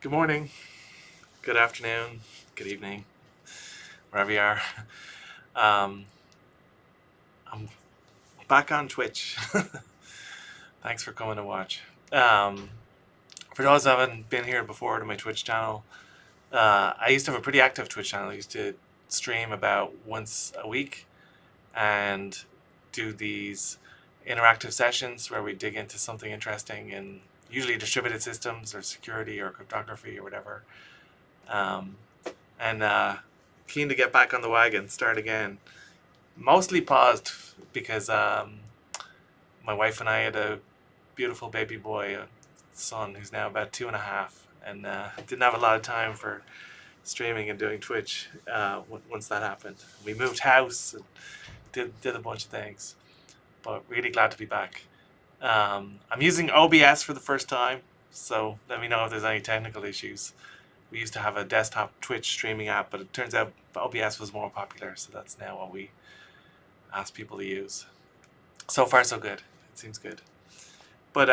Good morning, good afternoon, good evening, wherever you are. Um, I'm back on Twitch. Thanks for coming to watch. Um, for those who haven't been here before to my Twitch channel, I used to have a pretty active Twitch channel. I used to stream about once a week and do these interactive sessions where we dig into something interesting in usually distributed systems or security or cryptography or whatever. Um, and keen to get back on the wagon, start again. Mostly paused because my wife and I had a beautiful baby boy, a son who's now about 2.5, and didn't have a lot of time for streaming and doing Twitch once that happened. We moved house and did a bunch of things, but really glad to be back. I'm using OBS for the first time, so let me know if there's any technical issues. We used to have a desktop Twitch streaming app, but it turns out OBS was more popular, so that's now what we ask people to use. So far, so good. It seems good. But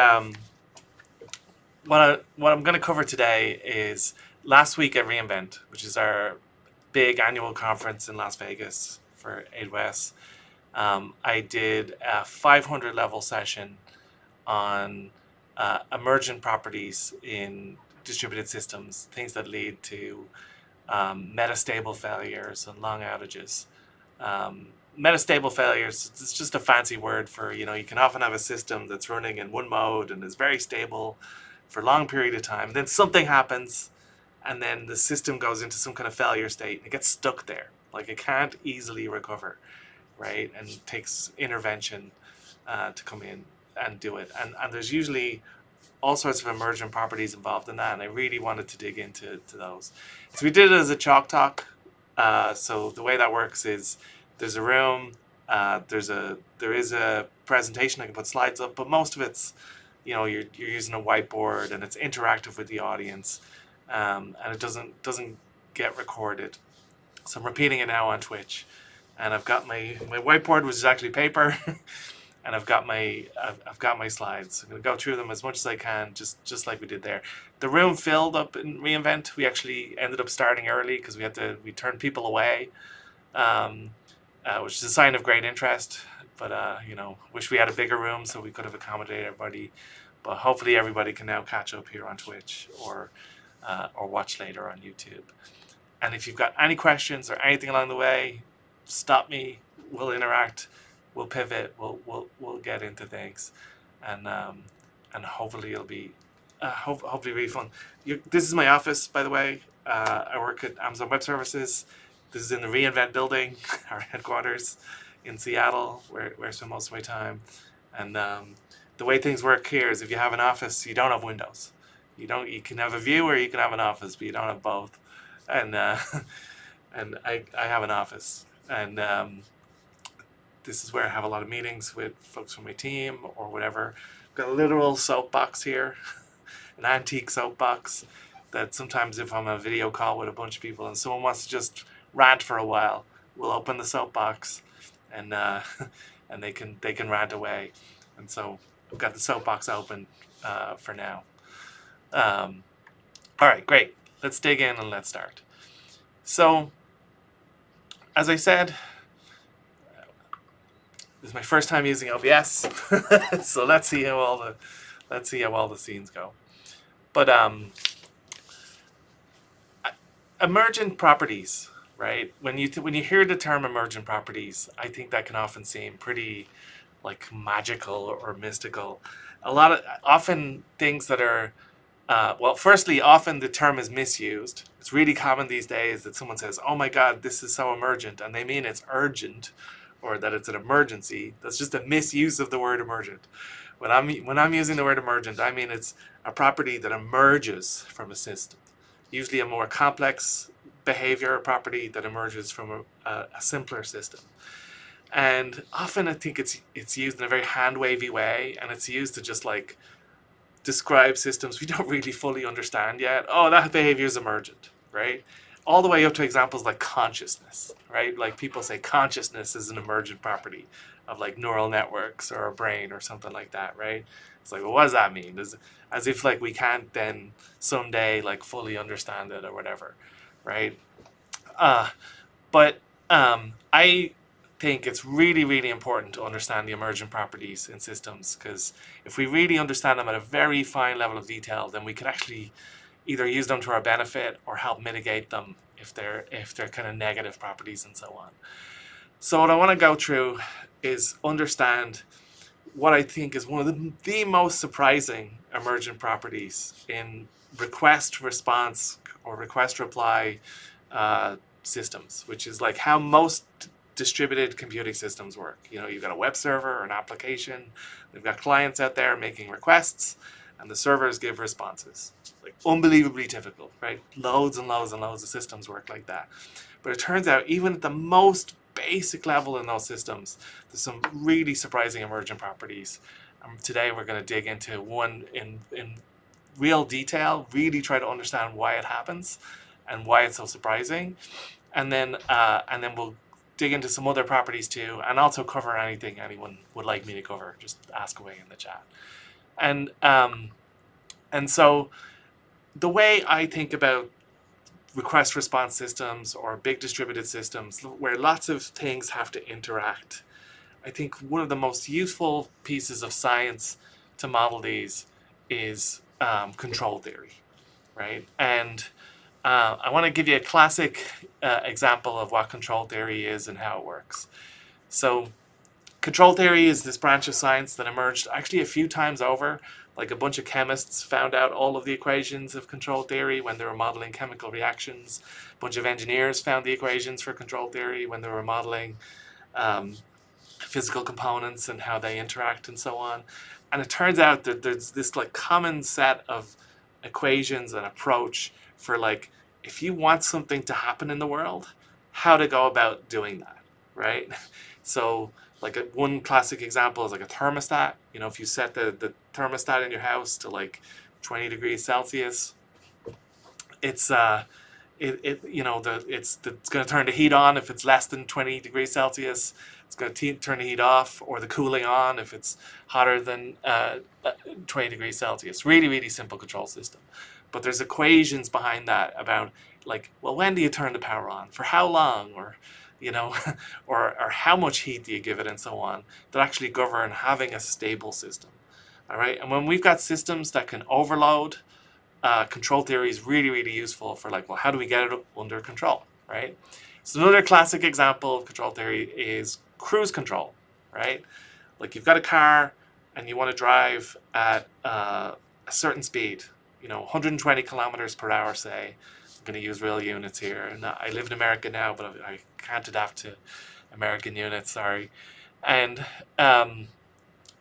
what I'm going to cover today is last week at reInvent, which is our big annual conference in Las Vegas for AWS. I did a 500 level session on emergent properties in distributed systems, things that lead to metastable failures and long outages. Metastable failures, it's just a fancy word for, you can often have a system that's running in one mode and is very stable for a long period of time. Then something happens and then the system goes into some kind of failure state and it gets stuck there. Like it can't easily recover, right? And it takes intervention to come in and do it. And there's usually all sorts of emergent properties involved in that, and I really wanted to dig into those. So we did it as a chalk talk. So the way that works is there's a room, there is a presentation. I can put slides up, but most of it's you're using a whiteboard and it's interactive with the audience, and it doesn't get recorded. So I'm repeating it now on Twitch, and I've got my whiteboard, which is actually paper. And I've got my slides. I'm going to go through them as much as I can, just like we did there. The room filled up in reInvent. We actually ended up starting early because we turned people away, which is a sign of great interest. But wish we had a bigger room so we could have accommodated everybody. But hopefully everybody can now catch up here on Twitch or watch later on YouTube. And if you've got any questions or anything along the way, stop me. We'll interact. We'll pivot. We'll get into things, and hopefully it'll be hopefully really fun. This is my office, by the way. I work at Amazon Web Services. This is in the reInvent building, our headquarters in Seattle, where I spend most of my time. And the way things work here is if you have an office, you don't have windows. You can have a view or you can have an office, but you don't have both. And and I have an office, and this is where I have a lot of meetings with folks from my team or whatever. I've got a literal soapbox here, an antique soapbox that sometimes if I'm on a video call with a bunch of people and someone wants to just rant for a while, we'll open the soapbox and and they can rant away. And so I've got the soapbox open for now. All right, great. Let's dig in and let's start. So, as I said, this is my first time using OBS, so let's see how all the scenes go. But emergent properties, right? When you hear the term emergent properties, I think that can often seem pretty like magical or mystical. Often things that are firstly, often the term is misused. It's really common these days that someone says, "Oh my God, this is so emergent," and they mean it's urgent, or that it's an emergency. That's just a misuse of the word emergent. When I'm using the word emergent, I mean it's a property that emerges from a system, usually a more complex behavior or property that emerges from a simpler system. And often I think it's used in a very hand wavy way, and it's used to just like describe systems we don't really fully understand yet. Oh, that behavior is emergent, right? All the way up to examples like consciousness, right? Like people say consciousness is an emergent property. of like neural networks or a brain or something like that, right? It's like, well, what does that mean? As if like we can't then someday like fully understand it or whatever, right? Uh, but I think it's really, really important to understand the emergent properties in systems, because if we really understand them at a very fine level of detail, then we can actually either use them to our benefit or help mitigate them if they're kind of negative properties and so on. So what I want to go through is understand what I think is one of the most surprising emergent properties in request response or request reply systems, which is like how most distributed computing systems work. You know, you've got a web server or an application, they've got clients out there making requests, and the servers give responses. Like unbelievably typical, right? Loads and loads and loads of systems work like that. But it turns out even at the most basic level in those systems, there's some really surprising emergent properties. Today we're going to dig into one in real detail, really try to understand why it happens and why it's so surprising, and then we'll dig into some other properties too, and also cover anything anyone would like me to cover. Just ask away in the chat. And so the way I think about request response systems or big distributed systems where lots of things have to interact, I think one of the most useful pieces of science to model these is control theory, right? And I want to give you a classic example of what control theory is and how it works. So control theory is this branch of science that emerged actually a few times over. Like a bunch of chemists found out all of the equations of control theory when they were modeling chemical reactions. A bunch of engineers found the equations for control theory when they were modeling physical components and how they interact and so on. And it turns out that there's this like common set of equations and approach for like, if you want something to happen in the world, how to go about doing that, right? So like one classic example is like a thermostat. You know, if you set the thermostat in your house to like 20 degrees Celsius, it's it's going to turn the heat on if it's less than 20 degrees Celsius. It's going to turn the heat off or the cooling on if it's hotter than 20 degrees Celsius. Really, really simple control system. But there's equations behind that about like, well, when do you turn the power on? For how long? Or, you know, or how much heat do you give it and so on, that actually govern having a stable system. All right. And when we've got systems that can overload, control theory is really, really useful for like, well, how do we get it under control, right? So another classic example of control theory is cruise control, right? Like you've got a car and you want to drive at a certain speed, you know, 120 kilometers per hour, say. I'm going to use real units here. And I live in America now, but I can't adapt to American units, sorry. And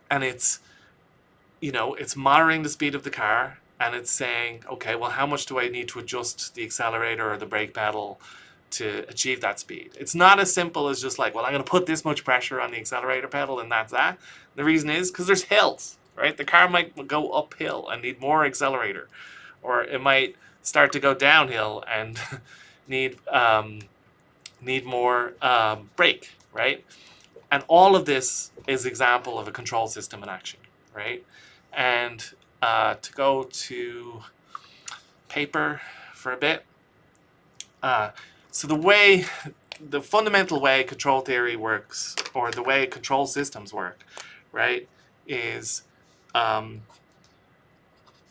it's, you know, it's monitoring the speed of the car, and it's saying, okay, well, how much do I need to adjust the accelerator or the brake pedal to achieve that speed? It's not as simple as just like, well, I'm going to put this much pressure on the accelerator pedal and that's that. The reason is because there's hills, right? The car might go uphill and need more accelerator, or it might start to go downhill and need more brake, right? And all of this is example of a control system in action, right? And to go to paper for a bit. So the fundamental way control theory works, or the way control systems work, right, is I'm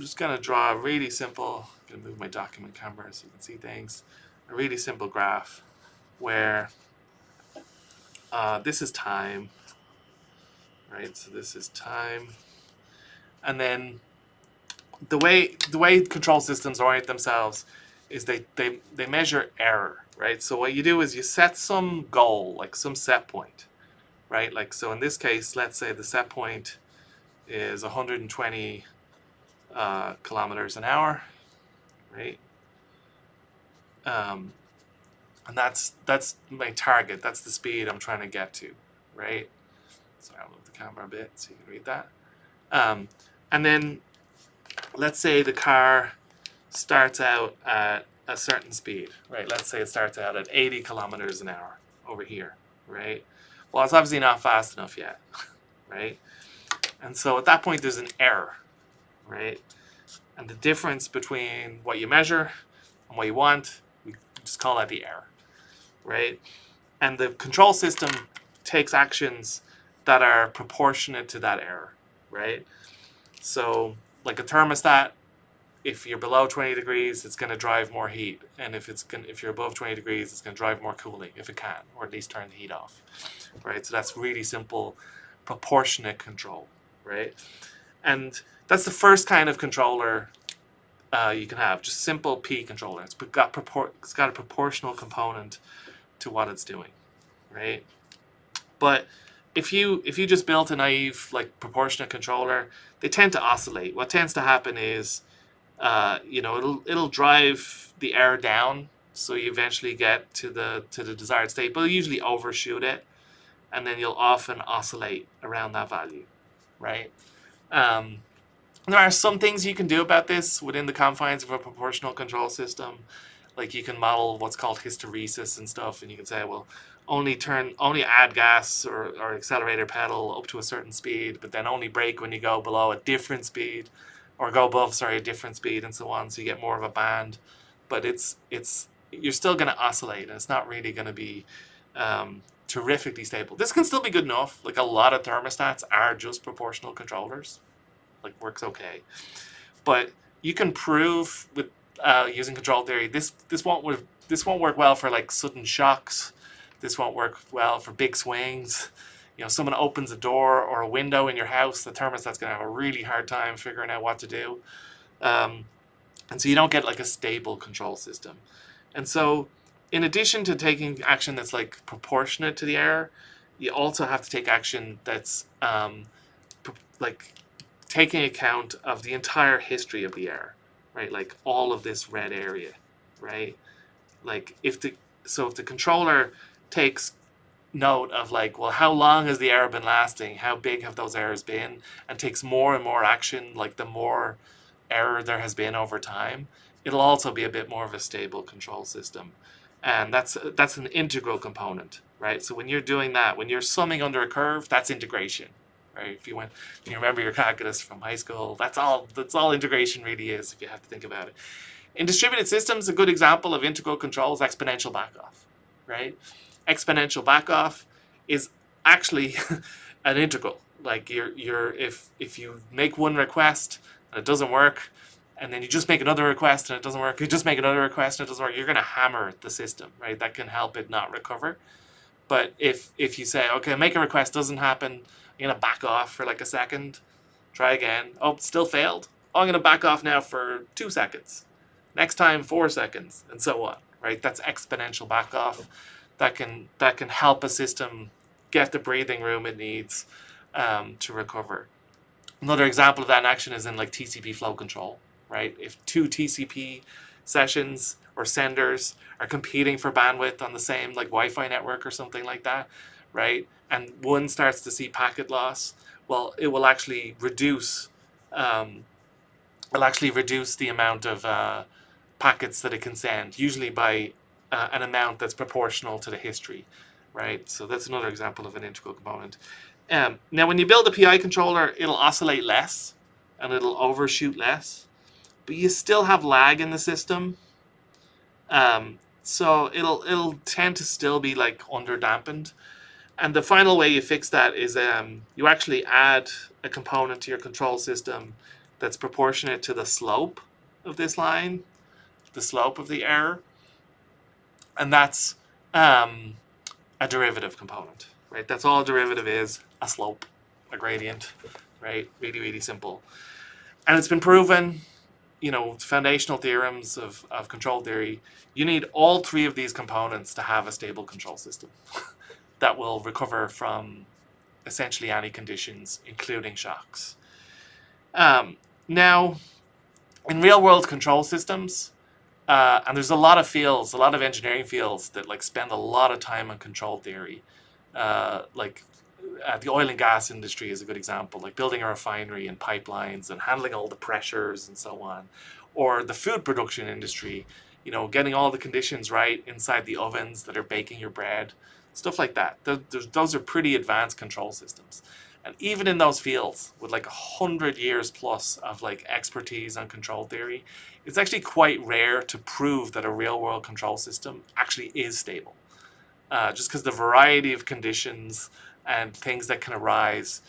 just going to draw a really simple, I'm going to move my document camera so you can see things, a really simple graph where this is time, right? So this is time. And then the way control systems orient themselves is they measure error, right? So what you do is you set some goal, like some set point, right? Like, so in this case, let's say the set point is 120 kilometers an hour, right? And that's my target. That's the speed I'm trying to get to, right? So I'll move the camera a bit so you can read that. And then let's say the car starts out at a certain speed, right? Let's say it starts out at 80 kilometers an hour over here, right? Well, it's obviously not fast enough yet, right? And so at that point, there's an error, right? And the difference between what you measure and what you want, we just call that the error, right? And the control system takes actions that are proportionate to that error, right? So, like a thermostat, if you're below 20 degrees, it's going to drive more heat, and if you're above 20 degrees, it's going to drive more cooling if it can, or at least turn the heat off, right? So that's really simple, proportionate control, right? And that's the first kind of controller you can have, just simple P controller. It's got a proportional component to what it's doing, right? But if you just built a naive like proportionate controller, they tend to oscillate. What tends to happen is, it'll drive the error down, so you eventually get to the desired state, but it'll usually overshoot it, and then you'll often oscillate around that value, right? Um, there are some things you can do about this within the confines of a proportional control system. Like you can model what's called hysteresis and stuff, and you can say, well, only add gas or accelerator pedal up to a certain speed, but then only brake when you go below a different speed, or go above, sorry, a different speed, and so on, so you get more of a band. But it's you're still going to oscillate, and it's not really going to be terrifically stable. This can still be good enough. Like a lot of thermostats are just proportional controllers, like works okay. But you can prove with using control theory this won't work well for like sudden shocks. This won't work well for big swings. Someone opens a door or a window in your house, the thermostat's going to have a really hard time figuring out what to do. And so you don't get like a stable control system. And so in addition to taking action that's like proportionate to the error, you also have to take action that's like taking account of the entire history of the error, right? Like all of this red area, right? Like if the controller takes note of like, well, how long has the error been lasting? How big have those errors been? And takes more and more action, like the more error there has been over time, it'll also be a bit more of a stable control system. And that's an integral component, right? So when you're doing that, when you're summing under a curve, that's integration, right? If you remember your calculus from high school, that's all integration really is, if you have to think about it. In distributed systems, a good example of integral control is exponential backoff, right? Exponential backoff is actually an integral. Like if you make one request and it doesn't work, and then you just make another request and it doesn't work, you just make another request and it doesn't work, you're going to hammer the system, right? That can help it not recover. But if you say, okay, make a request, doesn't happen, I'm going to back off for like a second, try again, oh, still failed, oh, I'm going to back off now for 2 seconds, next time 4 seconds, and so on, right? That's exponential backoff. That can help a system get the breathing room it needs to recover. Another example of that in action is in like TCP flow control, right? If 2 TCP sessions or senders are competing for bandwidth on the same like Wi-Fi network or something like that, right? And one starts to see packet loss, well, it will actually reduce the amount of packets that it can send, usually by an amount that's proportional to the history, right? So that's another example of an integral component. Now, when you build a PI controller, it'll oscillate less and it'll overshoot less, but you still have lag in the system. So it'll tend to still be like under dampened. And the final way you fix that is you actually add a component to your control system that's proportionate to the slope of this line, the slope of the error, and that's a derivative component, right? That's all a derivative is, a slope, a gradient, right? Really, really simple. And it's been proven, foundational theorems of control theory, you need all 3 of these components to have a stable control system that will recover from essentially any conditions, including shocks. Now, in real-world control systems, and there's a lot of engineering fields that like spend a lot of time on control theory. The oil and gas industry is a good example, like building a refinery and pipelines and handling all the pressures and so on. Or the food production industry, getting all the conditions right inside the ovens that are baking your bread. stuff like that. Those are pretty advanced control systems. And even in those fields, with like 100 years plus of like expertise on control theory, it's actually quite rare to prove that a real world control system actually is stable. Just because the variety of conditions and things that can arise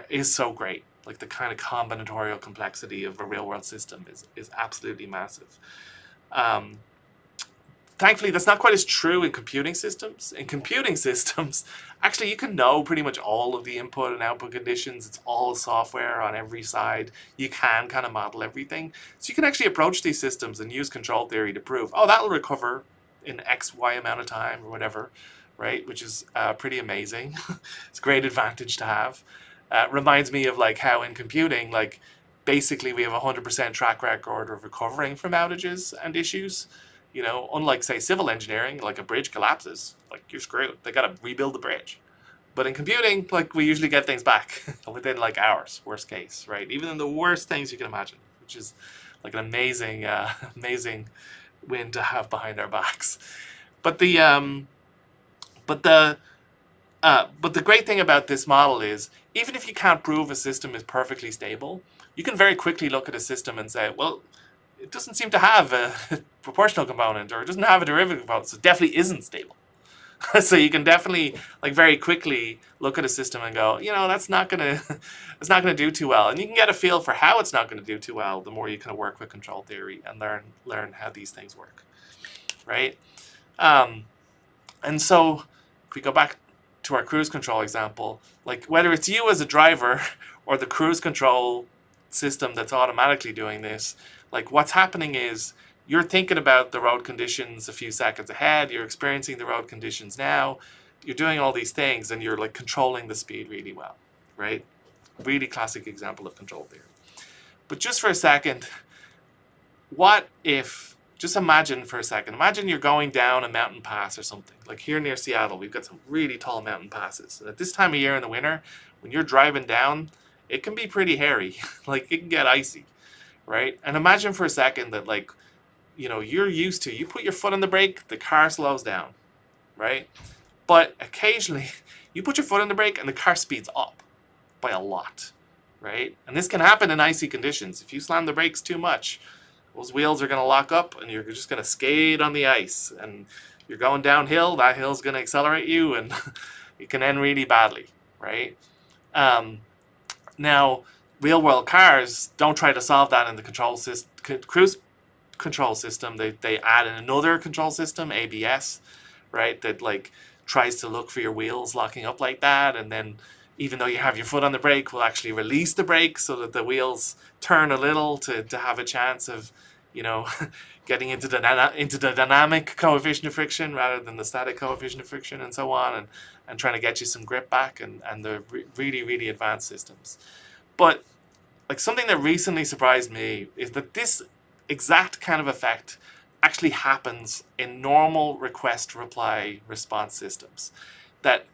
is so great. Like the kind of combinatorial complexity of a real world system is absolutely massive. Thankfully, that's not quite as true in computing systems. In computing systems, actually, you can know pretty much all of the input and output conditions. It's all software on every side. You can kind of model everything. So you can actually approach these systems and use control theory to prove, oh, that'll recover in X, Y amount of time or whatever, right? Which is pretty amazing. It's a great advantage to have. Reminds me of like how in computing, like basically we have a 100% track record of recovering from outages and issues. You know, unlike say civil engineering, like a bridge collapses, like you're screwed. They got to rebuild the bridge. But in computing, like we usually get things back within like hours, worst case, right? Even in the worst things you can imagine, which is like an amazing, amazing win to have behind our backs. But the but the great thing about this model is, even if you can't prove a system is perfectly stable, you can very quickly look at a system and say, well, it doesn't seem to have a proportional component, or it doesn't have a derivative component, so it definitely isn't stable. So you can definitely like very quickly look at a system and go, you know, that's not gonna do too well. And you can get a feel for how it's not gonna do too well the more you kind of work with control theory and learn how these things work, right? And so if we go back to our cruise control example, like whether it's you as a driver or the cruise control system that's automatically doing this, like what's happening is you're thinking about the road conditions a few seconds ahead, you're experiencing the road conditions now, you're doing all these things and you're like controlling the speed really well, right? Really classic example of control theory. But just for a second, what if, just imagine for a second, imagine you're going down a mountain pass or something. Like here near Seattle, we've got some really tall mountain passes. And at this time of year in the winter, when you're driving down, it can be pretty hairy. Like it can get icy, right? And imagine for a second that like, you know, you're used to, you put your foot on the brake, the car slows down, right? But occasionally you put your foot on the brake and the car speeds up by a lot, right? And this can happen in icy conditions. If you slam the brakes too much, those wheels are going to lock up and you're just going to skate on the ice, and you're going downhill, that hill's going to accelerate you, and it can end really badly, right? Now, real world cars don't try to solve that in the cruise control system. They add in another control system, ABS, right, that like tries to look for your wheels locking up like that, and then even though you have your foot on the brake, will actually release the brake so that the wheels turn a little to have a chance of, you know, getting into the dynamic coefficient of friction rather than the static coefficient of friction, and so on, and trying to get you some grip back, and the really, really advanced systems. But like something that recently surprised me is that this exact kind of effect actually happens in normal request reply response systems. That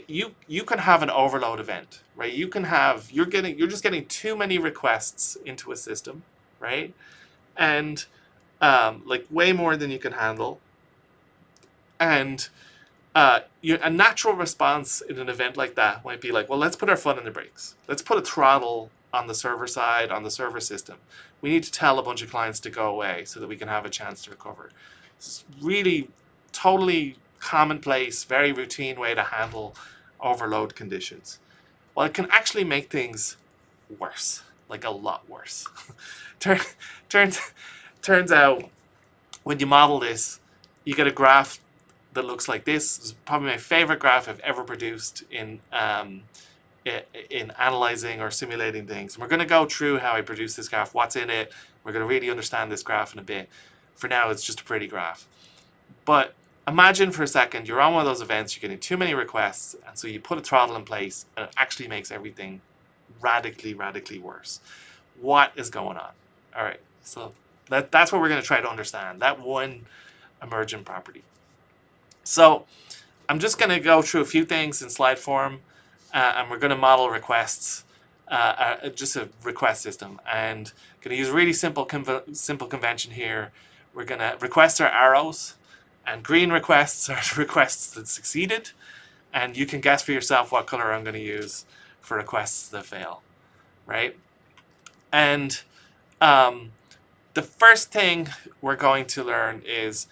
you can have an overload event, right? You can have, you're just getting too many requests into a system, right? And like way more than you can handle. And a natural response in an event like that might be like, well, let's put our foot on the brakes. Let's put a throttle on the server side, on the server system. We need to tell a bunch of clients to go away so that we can have a chance to recover. It's really totally commonplace, very routine way to handle overload conditions. Well, it can actually make things worse, like a lot worse. Turns out when you model this, you get a graph that looks like this. It's probably my favorite graph I've ever produced in analyzing or simulating things. And we're going to go through how I produce this graph, what's in it. We're going to really understand this graph in a bit. For now, it's just a pretty graph. But imagine for a second, you're on one of those events, you're getting too many requests, and so you put a throttle in place, and it actually makes everything radically, radically worse. What is going on? All right, so that's what we're going to try to understand, that one emergent property. So I'm just going to go through a few things in slide form, and we're going to model requests, just a request system, and going to use a really simple convention here. We're going to requests are arrows, And green requests are requests that succeeded, and you can guess for yourself what color I'm going to use for requests that fail, right? And the first thing we're going to learn is,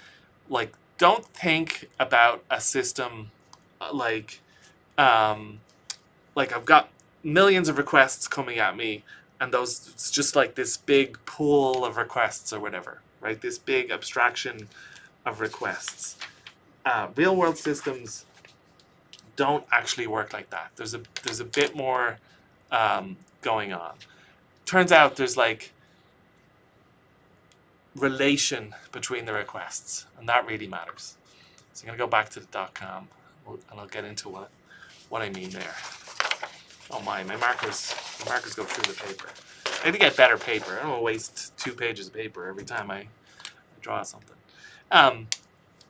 like, don't think about a system like I've got millions of requests coming at me, and those, it's just like this big pool of requests or whatever, right? This big abstraction of requests. Real world systems don't actually work like that. There's a bit more going on. Turns out there's like relation between the requests, and that really matters. So I'm going to go back to the .com, and I'll get into what I mean there. Oh my markers go through the paper. I need to get better paper. I don't want to waste 2 pages of paper every time I draw something.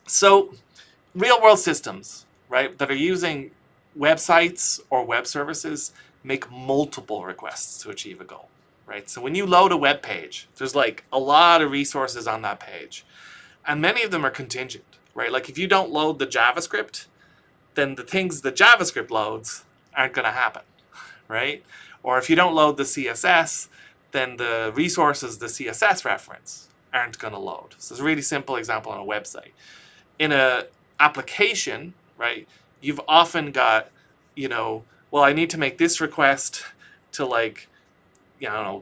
So real world systems, right, that are using websites or web services make multiple requests to achieve a goal, right? So when you load a web page, there's like a lot of resources on that page, and many of them are contingent, right? Like if you don't load the JavaScript, then the things that JavaScript loads aren't going to happen, right? Or if you don't load the CSS, then the resources the CSS reference aren't going to load. So it's a really simple example on a website. In a application, right, you've often got, well, I need to make this request to, like,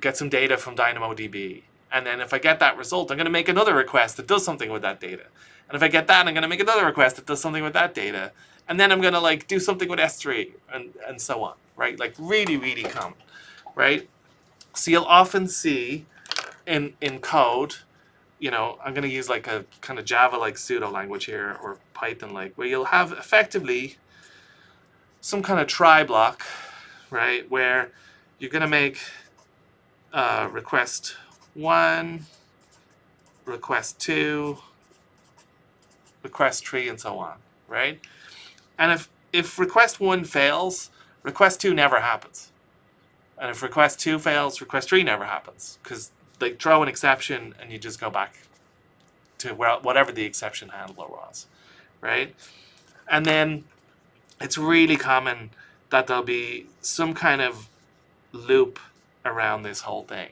get some data from DynamoDB. And then if I get that result, I'm going to make another request that does something with that data. And if I get that, I'm going to make another request that does something with that data. And then I'm going to, like, do something with S3 and so on, right? Like really, really common, right? So you'll often see in code, I'm going to use like a kind of Java-like pseudo language here, or Python-like, where you'll have effectively some kind of try block, right? Where you're going to make request 1, request 2, request 3, and so on, right? And if request 1 fails, request 2 never happens. And if request 2 fails, request 3 never happens, because they throw an exception and you just go back to whatever the exception handler was, right? And then it's really common that there'll be some kind of loop around this whole thing,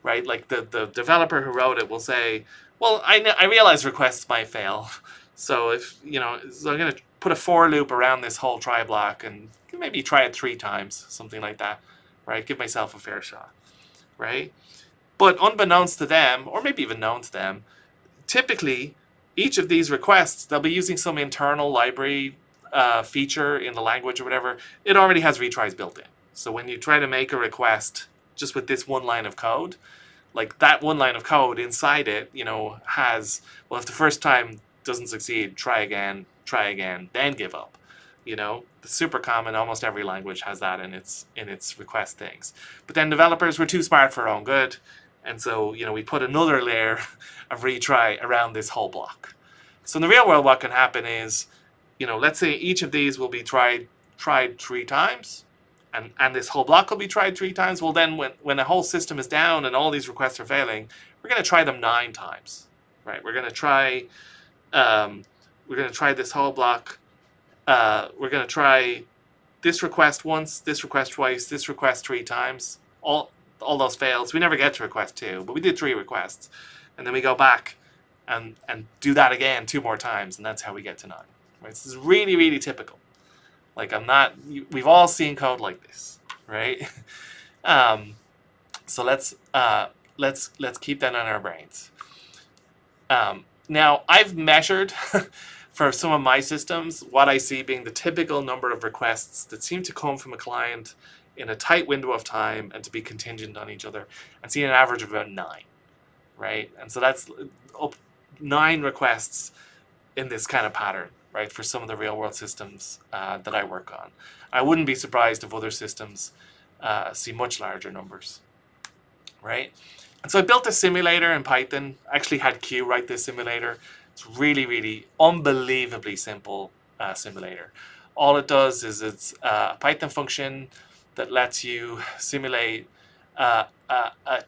right? Like the developer who wrote it will say, well, I realize requests might fail, so so I'm going to put a for loop around this whole try block and maybe try it 3 times, something like that, right? Give myself a fair shot, right? But unbeknownst to them, or maybe even known to them, typically each of these requests, they'll be using some internal library feature in the language or whatever. It already has retries built in. So when you try to make a request just with this one line of code, like that one line of code inside it, has, well, if the first time doesn't succeed, try again, then give up. It's super common. Almost every language has that in its request things. But then developers were too smart for our own good, and so we put another layer of retry around this whole block. So in the real world, what can happen is, let's say each of these will be tried 3 times, and this whole block will be tried 3 times. Well, then when the whole system is down and all these requests are failing, we're going to try them 9 times, right? We're going to try this whole block. We're going to try this request once, this request twice, this request 3 times. All those fails. We never get to request 2, but we did 3 requests, and then we go back and do that again 2 more times, and that's how we get to 9. Right? This is really, really typical. Like, we've all seen code like this, right? So let's keep that on our brains. Now, I've measured for some of my systems what I see being the typical number of requests that seem to come from a client in a tight window of time and to be contingent on each other, and seeing an average of about 9, right? And so that's up 9 requests in this kind of pattern, right, for some of the real world systems that I work on. I wouldn't be surprised if other systems see much larger numbers, right? And so I built a simulator in Python. I actually had Q write this simulator. It's really, really unbelievably simple simulator. All it does is it's a Python function that lets you simulate a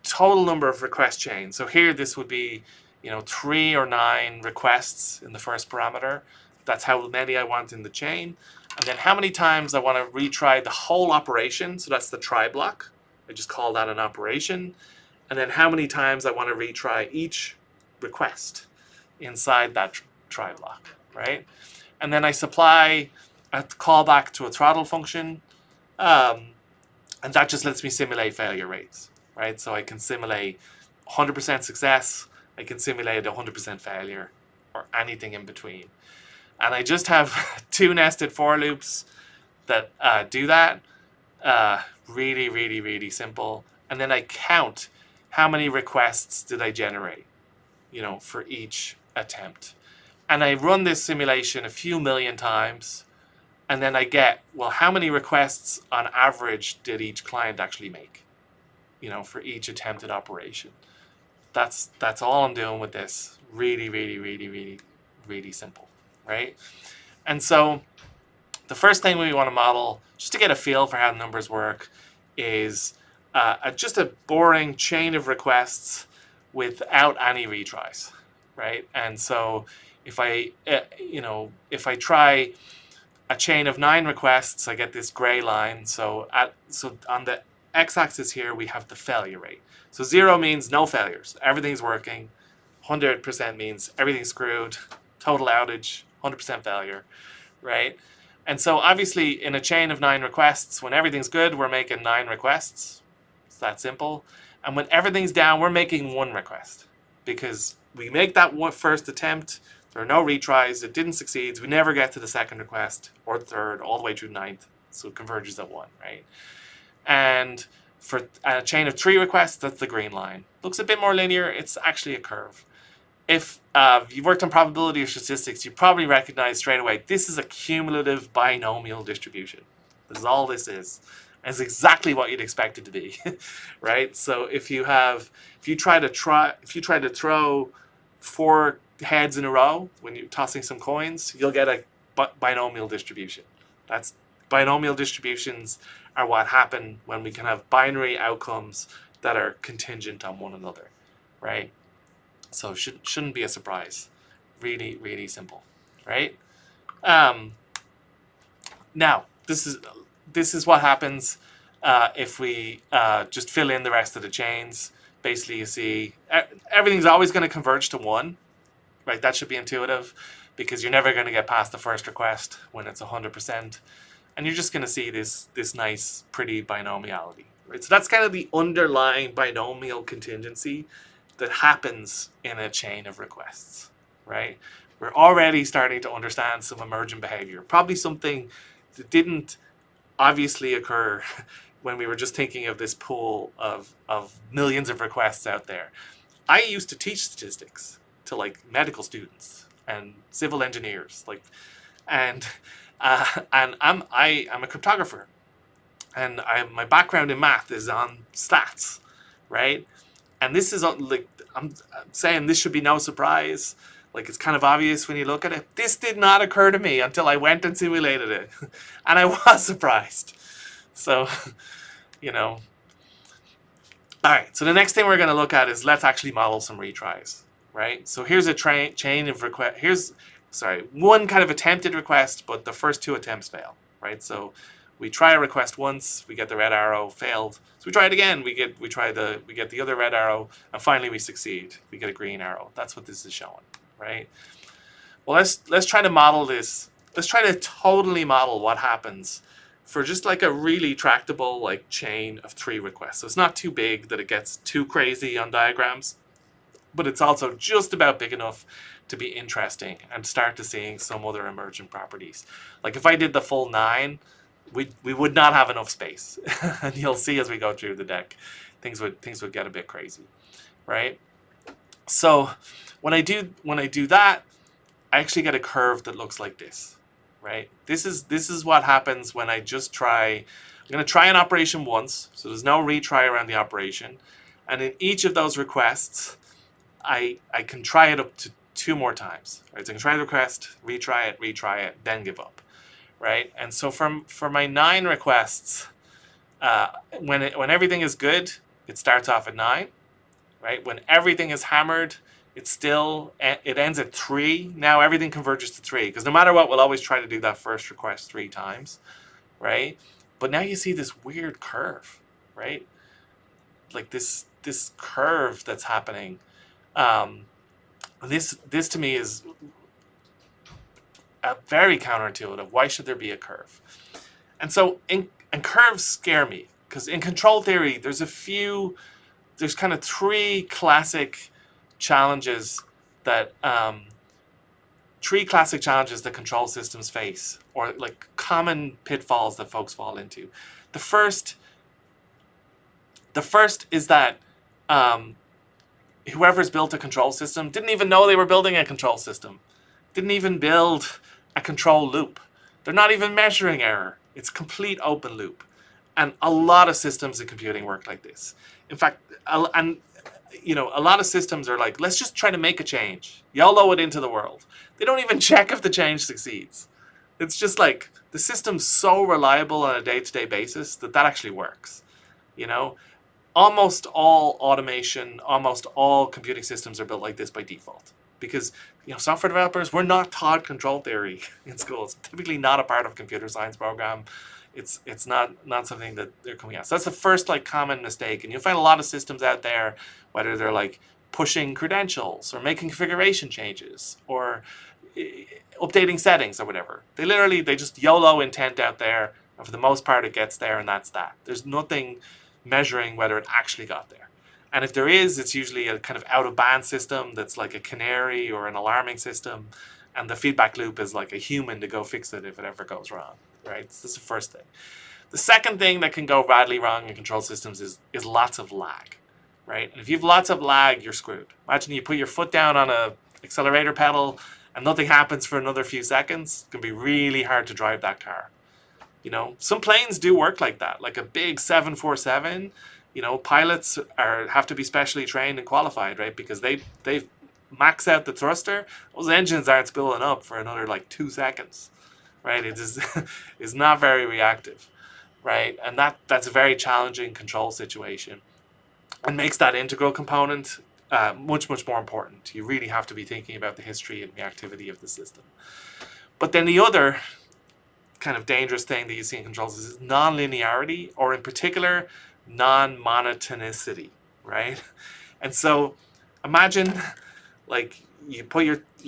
total number of request chains. So here this would be, 3 or 9 requests in the first parameter. That's how many I want in the chain. And then how many times I want to retry the whole operation. So that's the try block. I just call that an operation. And then how many times I want to retry each request inside that try block, right? And then I supply a callback to a throttle function. And that just lets me simulate failure rates, right? So I can simulate 100% success, I can simulate 100% failure, or anything in between. And I just have 2 nested for loops that do that. Really, really, really simple. And then I count how many requests did I generate, for each attempt. And I run this simulation a few million times. And then I get, well, how many requests on average did each client actually make, for each attempted operation. That's all I'm doing with this. Really, really, really, really, really simple, right? And so the first thing we want to model, just to get a feel for how the numbers work, is just a boring chain of requests without any retries, right? And so if I try a chain of 9 requests, I get this gray line. So on the x-axis here, we have the failure rate. So 0 means no failures, everything's working. 100% means everything's screwed, total outage, 100% failure, right? And so obviously in a chain of 9 requests, when everything's good, we're making 9 requests. It's that simple. And when everything's down, we're making 1 request, because we make that first attempt. There are no retries. It didn't succeed. We never get to the second request or third, all the way through 9th. So it converges at 1, right? And for a chain of 3 requests, that's the green line. Looks a bit more linear. It's actually a curve. If you've worked on probability or statistics, you probably recognize straight away, this is a cumulative binomial distribution. This is all this is. And it's exactly what you'd expect it to be, right? So if you try to throw 4 heads in a row when you're tossing some coins, you'll get a binomial distribution. That's binomial distributions are what happen when we can have binary outcomes that are contingent on one another, right? So shouldn't be a surprise. Really, really simple, right? Now this is what happens if we just fill in the rest of the chains. Basically, you see everything's always going to converge to 1. Right, that should be intuitive, because you're never going to get past the first request when it's 100%, and you're just going to see this nice, pretty binomiality. Right, so that's kind of the underlying binomial contingency that happens in a chain of requests. Right, we're already starting to understand some emergent behavior, probably something that didn't obviously occur when we were just thinking of this pool of millions of requests out there. I used to teach statistics to medical students and civil engineers, and I'm a cryptographer, and my background in math is on stats, right? And this is I'm saying this should be no surprise. It's kind of obvious when you look at it. This did not occur to me until I went and simulated it, and I was surprised. So, All right. So the next thing we're going to look at is let's actually model some retries. Right, so here's a chain of request. One kind of attempted request, but the first 2 attempts fail. Right, so we try a request once, we get the red arrow, failed. So we try it again, we get the other red arrow, and finally we succeed. We get a green arrow. That's what this is showing. Right. Well, let's try to model this. Let's try to totally model what happens for just a really tractable chain of 3 requests. So it's not too big that it gets too crazy on diagrams, but it's also just about big enough to be interesting and start to seeing some other emergent properties. If I did the full 9, we would not have enough space. And you'll see as we go through the deck, things would get a bit crazy, right? So when I do that, I actually get a curve that looks like this, right? This is what happens when I just try. I'm going to try an operation once, so there's no retry around the operation, and in each of those requests, I can try it up to 2 more times. Right? So I can try the request, retry it, then give up. Right? And so for my 9 requests, when everything is good, it starts off at 9. Right? When everything is hammered, it still, it ends at 3. Now everything converges to 3, because no matter what, we'll always try to do that first request 3 times, right? But now you see this weird curve, right? Like this curve that's happening. This to me is very counterintuitive. Why should there be a curve? And so, and curves scare me, because in control theory, there's kind of 3 classic challenges that control systems face, or like common pitfalls that folks fall into. The first is that whoever's built a control system didn't even know they were building a control system, didn't even build a control loop. They're not even measuring error. It's complete open loop. And a lot of systems in computing work like this. In fact, a lot of systems are like, let's just try to make a change. YOLO it into the world. They don't even check if the change succeeds. It's just like the system's so reliable on a day-to-day basis that actually works. Almost all automation, almost all computing systems are built like this by default. Because software developers, we're not taught control theory in school. It's typically not a part of a computer science program. It's not something that they're coming at. So that's the first common mistake. And you'll find a lot of systems out there, whether they're pushing credentials or making configuration changes or updating settings or whatever. They just YOLO intent out there, and for the most part it gets there, and that's that. There's nothing measuring whether it actually got there. And if there is, it's usually a kind of out-of-band system that's like a canary or an alarming system, and the feedback loop is like a human to go fix it if it ever goes wrong, right? So that's the first thing. The second thing that can go badly wrong in control systems is lots of lag, right? And if you have lots of lag, you're screwed. Imagine you put your foot down on a accelerator pedal and nothing happens for another few seconds. It can be really hard to drive that car. Some planes do work like that, like a big 747. Pilots have to be specially trained and qualified, right? Because they max out the thruster. Those engines aren't spooling up for another 2 seconds, right? It is not very reactive, right? And that's a very challenging control situation, and makes that integral component much more important. You really have to be thinking about the history and reactivity of the system. But then the other kind of dangerous thing that you see in controls is non-linearity, or in particular non-monotonicity, right? And so imagine you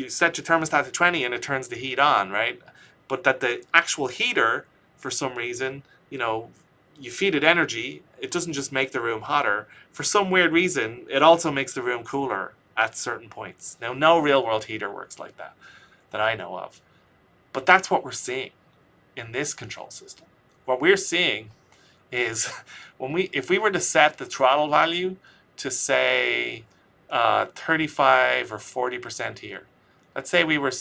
set your thermostat to 20 and it turns the heat on, right? But that the actual heater, for some reason, you feed it energy, it doesn't just make the room hotter. For some weird reason, it also makes the room cooler at certain points. Now, no real world heater works like that I know of. But that's what we're seeing in this control system. What we're seeing is if we were to set the throttle value to say 35 or 40% here, let's say we were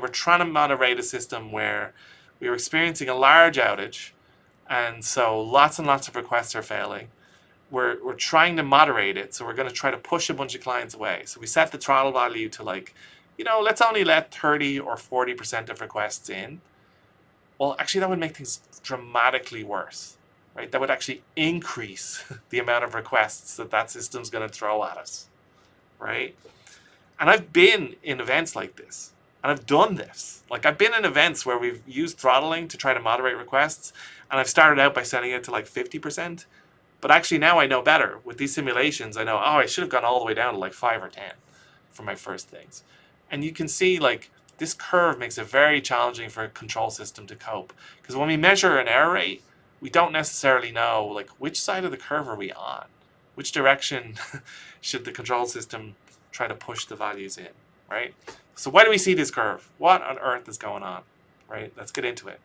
trying to moderate a system where we were experiencing a large outage, and so lots and lots of requests are failing. We're trying to moderate it, so we're going to try to push a bunch of clients away. So we set the throttle value to let's only let 30 or 40% of requests in. Well, actually, that would make things dramatically worse, right? That would actually increase the amount of requests that system's going to throw at us, right? And I've been in events like this, and I've done this. I've been in events where we've used throttling to try to moderate requests, and I've started out by setting it to 50%. But actually now I know better. With these simulations, I know, I should have gone all the way down to 5 or 10 for my first things. And you can see this curve makes it very challenging for a control system to cope. Because when we measure an error rate, we don't necessarily know which side of the curve are we on? Which direction should the control system try to push the values in, right? So why do we see this curve? What on earth is going on, right? Let's get into it.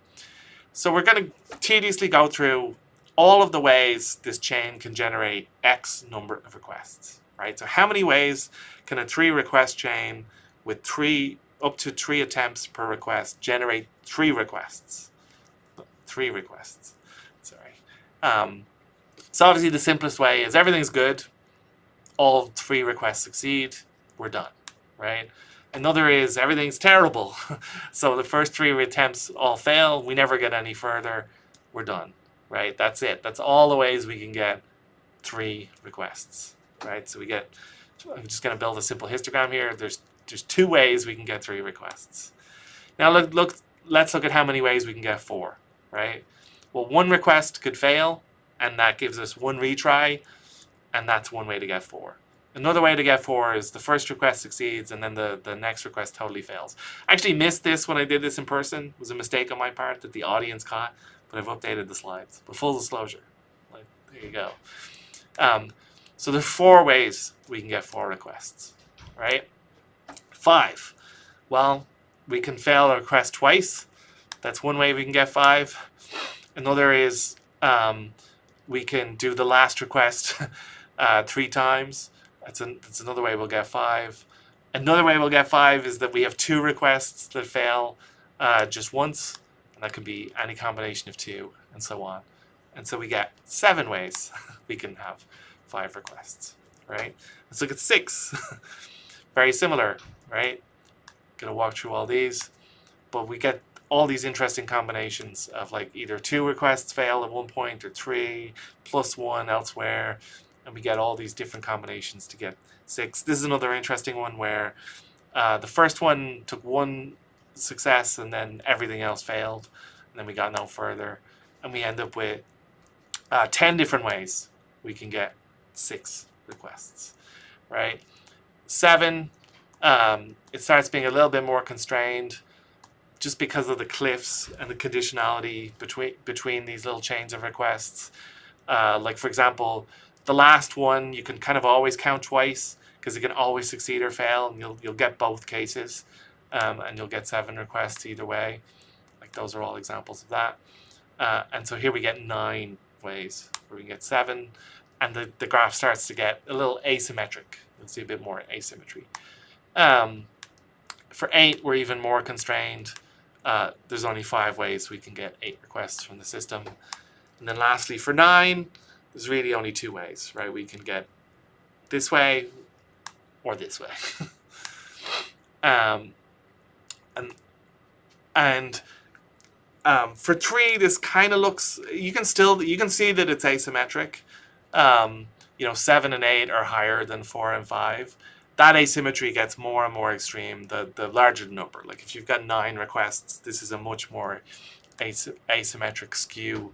So we're going to tediously go through all of the ways this chain can generate X number of requests, right? So how many ways can a 3-request chain with up to 3 attempts per request generate 3 requests? 3 requests, sorry. So obviously the simplest way is everything's good, all 3 requests succeed, we're done, right? Another is everything's terrible. So the first 3 attempts all fail, we never get any further, we're done, right? That's it. That's all the ways we can get 3 requests, right? So we get I'm just going to build a simple histogram here. There's 2 ways we can get 3 requests. Now let's look at how many ways we can get 4, right? Well, 1 request could fail, and that gives us 1 retry, and that's one way to get 4. Another way to get 4 is the first request succeeds, and then the next request totally fails. I actually missed this when I did this in person. It was a mistake on my part that the audience caught, but I've updated the slides. But full disclosure, like, there you go. So there's 4 ways we can get 4 requests, right? 5. Well, we can fail a request twice. That's one way we can get 5. Another is we can do the last request 3 times. That's another way we'll get 5. Another way we'll get 5 is that we have 2 requests that fail just once, and that can be any combination of 2, and so on. And so we get 7 ways we can have 5 requests, right? Let's look at 6. Very similar, right? Gonna walk through all these, but we get all these interesting combinations of like either 2 requests fail at one point or 3 plus 1 elsewhere, and we get all these different combinations to get 6. This is another interesting one where the first one took 1 success and then everything else failed, and then we got no further, and we end up with 10 different ways we can get 6 requests, right? 7, it starts being a little bit more constrained just because of the cliffs and the conditionality between these little chains of requests. Like, for example, the last one you can kind of always count twice because it can always succeed or fail, and you'll get both cases, and you'll get 7 requests either way. Like, those are all examples of that. And so here we get 9 ways where we can get 7, and the graph starts to get a little asymmetric. You'll see a bit more asymmetry. For 8, we're even more constrained. There's only 5 ways we can get 8 requests from the system. And then lastly, for 9, there's really only 2 ways, right? We can get this way or this way. For 3, this kind of looks, you can see that it's asymmetric. 7 and 8 are higher than 4 and 5. That asymmetry gets more and more extreme the larger the number. Like, if you've got 9 requests, this is a much more asymmetric skew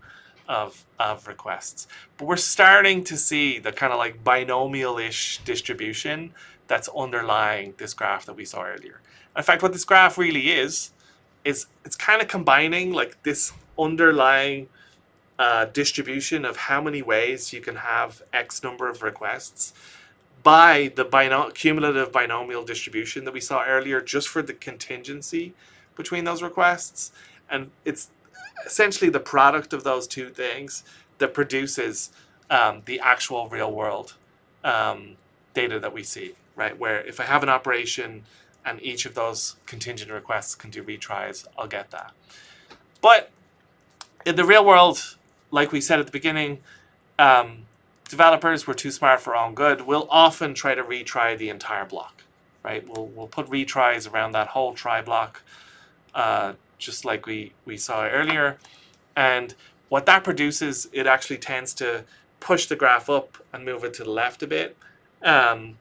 of requests. But we're starting to see the kind of like binomial-ish distribution that's underlying this graph that we saw earlier. In fact, what this graph really is it's kind of combining like this underlying distribution of how many ways you can have X number of requests by the cumulative binomial distribution that we saw earlier, just for the contingency between those requests. And it's essentially the product of those 2 things that produces the actual real world data that we see, right? Where if I have an operation and each of those contingent requests can do retries, I'll get that. But in the real world, like we said at the beginning, developers were too smart for our own good. We'll often try to retry the entire block, right? We'll put retries around that whole try block, just like we saw earlier. And what that produces, it actually tends to push the graph up and move it to the left a bit. And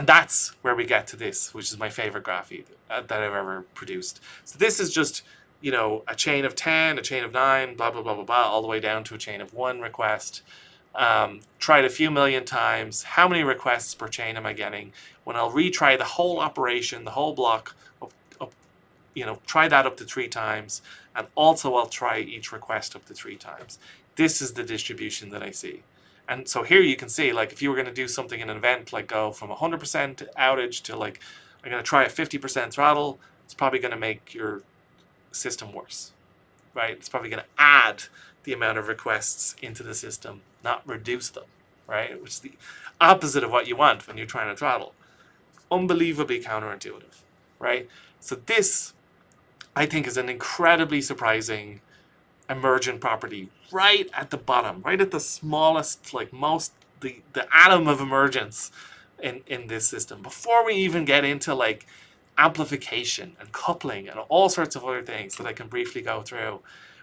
that's where we get to this, which is my favorite graph that I've ever produced. So this is just, a chain of 10, a chain of 9, blah, blah, blah, blah, blah, all the way down to a chain of 1 request. Tried a few million times. How many requests per chain am I getting? When I'll retry the whole operation, the whole block, try that up to 3 times. And also I'll try each request up to 3 times. This is the distribution that I see. And so here you can see, like, if you were going to do something in an event, like go from 100% outage to like, I'm going to try a 50% throttle, it's probably going to make your system worse, right? It's probably going to add the amount of requests into the system, not reduce them, right? Which is the opposite of what you want when you're trying to throttle. Unbelievably counterintuitive, right? So this, I think, is an incredibly surprising emergent property right at the bottom, right at the smallest, like the atom of emergence in this system, before we even get into like amplification and coupling and all sorts of other things that I can briefly go through.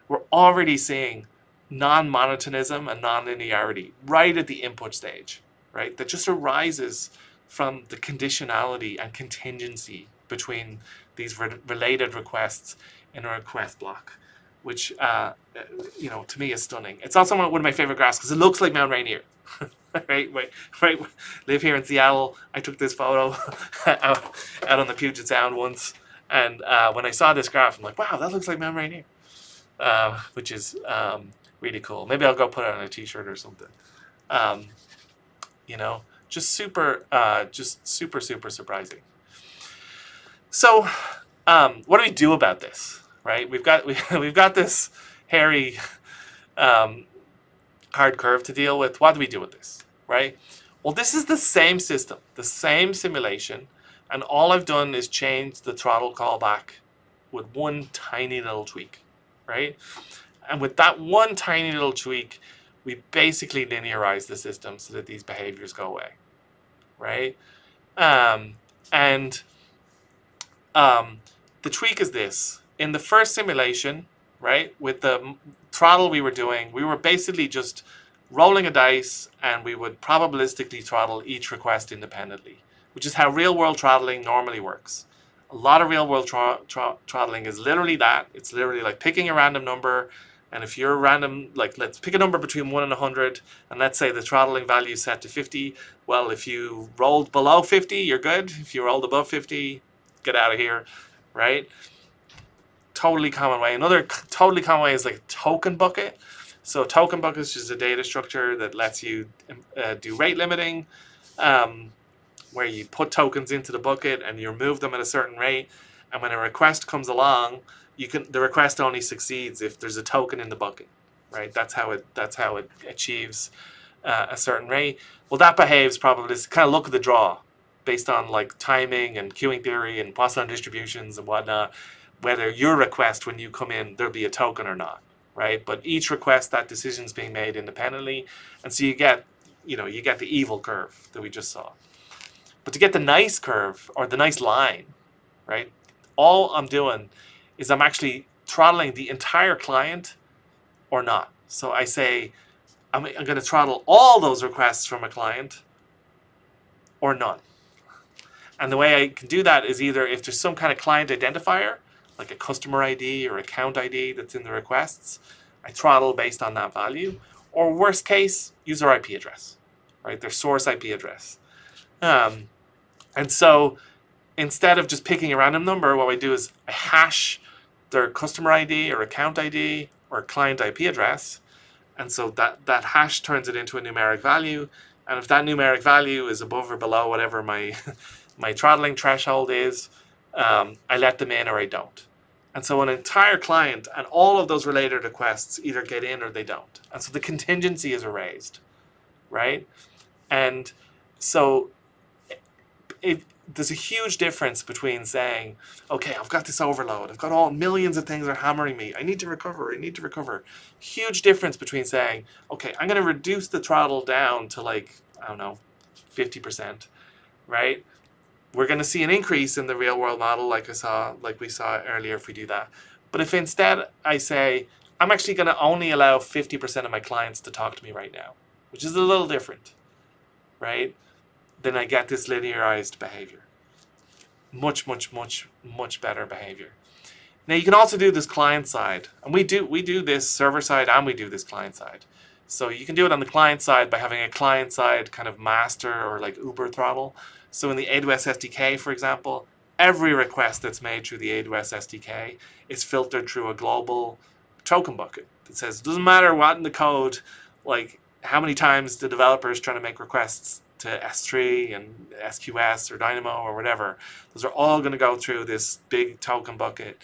We're already seeing non-monotonism and non-linearity right at the input stage, right? That just arises from the conditionality and contingency between these related requests in a request block, which to me is stunning. It's also one of my favorite graphs because it looks like Mount Rainier. right, live here in Seattle. I took this photo out on the Puget Sound once, and when I saw this graph, I'm like, wow, that looks like Mount Rainier, which is really cool. Maybe I'll go put it on a T-shirt or something. Just super surprising. So, what do we do about this? Right, we've got this hairy, hard curve to deal with. What do we do with this? Right. Well, this is the same system, the same simulation, and all I've done is change the throttle callback with one tiny little tweak, right? And with that one tiny little tweak, we basically linearize the system so that these behaviors go away, right? The tweak is this. In the first simulation, right, with the throttle we were basically just rolling a dice, and we would probabilistically throttle each request independently, which is how real-world throttling normally works. A lot of real-world throttling is literally that. It's literally like picking a random number, and if you're random, like let's pick a number between 1 and 100, and let's say the throttling value is set to 50. Well, if you rolled below 50, you're good. If you rolled above 50, get out of here, right? Totally common way. Another totally common way is like token bucket. So token bucket is just a data structure that lets you do rate limiting, where you put tokens into the bucket and you remove them at a certain rate. And when a request comes along, the request only succeeds if there's a token in the bucket, right? That's how it achieves a certain rate. Well, that behaves probably kind of look at the draw, based on like timing and queuing theory and Poisson distributions and whatnot, whether your request when you come in there'll be a token or not, right? But each request, that decision's being made independently, and so you get the evil curve that we just saw. But to get the nice curve or the nice line, right? All I'm doing is I'm actually throttling the entire client or not. So I say I'm going to throttle all those requests from a client or none. And the way I can do that is either if there's some kind of client identifier, like a customer ID or account ID that's in the requests, I throttle based on that value. Or worst case, user IP address, right? Their source IP address. And so instead of just picking a random number, what I do is I hash their customer ID or account ID or client IP address. And so that hash turns it into a numeric value. And if that numeric value is above or below whatever my throttling threshold is, I let them in or I don't. And so an entire client and all of those related requests either get in or they don't. And so the contingency is erased, right? And so there's a huge difference between saying, okay, I've got this overload. I've got all millions of things are hammering me. I need to recover. Huge difference between saying, okay, I'm going to reduce the throttle down to 50%, right? We're going to see an increase in the real world model like we saw earlier if we do that. But if instead I say, I'm actually going to only allow 50% of my clients to talk to me right now, which is a little different, right? Then I get this linearized behavior. Much better behavior. Now you can also do this client side, and we do this server side and we do this client side. So you can do it on the client side by having a client side kind of master or like Uber throttle. So in the AWS SDK, for example, every request that's made through the AWS SDK is filtered through a global token bucket that says it doesn't matter what in the code, like how many times the developer is trying to make requests to S3 and SQS or Dynamo or whatever. Those are all going to go through this big token bucket